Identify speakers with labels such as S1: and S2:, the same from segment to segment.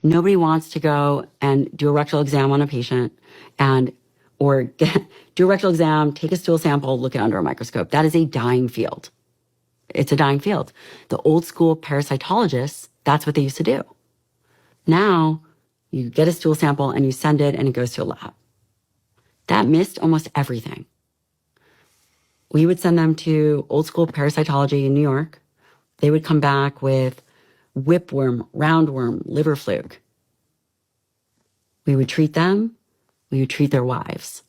S1: Nobody wants to go and do a rectal exam on a patient do a rectal exam, take a stool sample, look at it under a microscope. That is a dying field. It's a dying field. The old school parasitologists, that's what they used to do. Now you get a stool sample and you send it and it goes to a lab. That missed almost everything. We would send them to old school parasitology in New York. They would come back with whipworm, roundworm, liver fluke. We would treat them. We would treat their wives.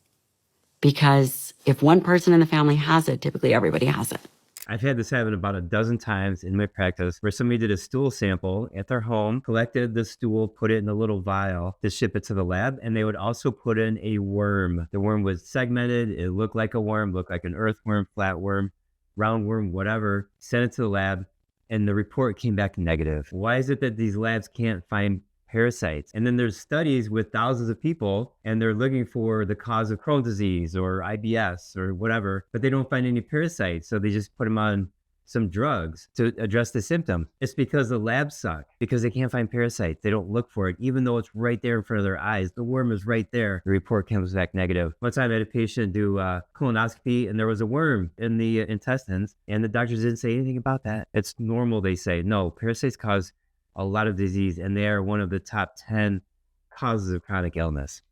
S1: Because if one person in the family has it, typically everybody has it.
S2: I've had this happen about a dozen times in my practice where somebody did a stool sample at their home, collected the stool, put it in a little vial to ship it to the lab, and they would also put in a worm. The worm was segmented. It looked like a worm, looked like an earthworm, flatworm, roundworm, whatever. Sent it to the lab, and the report came back negative. Why is it that these labs can't find parasites? And then there's studies with thousands of people and they're looking for the cause of Crohn's disease or IBS or whatever, but they don't find any parasites. So they just put them on some drugs to address the symptom. It's because the labs suck, because they can't find parasites. They don't look for it, even though it's right there in front of their eyes. The worm is right there. The report comes back negative. One time I had a patient do a colonoscopy and there was a worm in the intestines and the doctors didn't say anything about that. It's normal, they say. No, parasites cause a lot of disease, and they are one of the top 10 causes of chronic illness.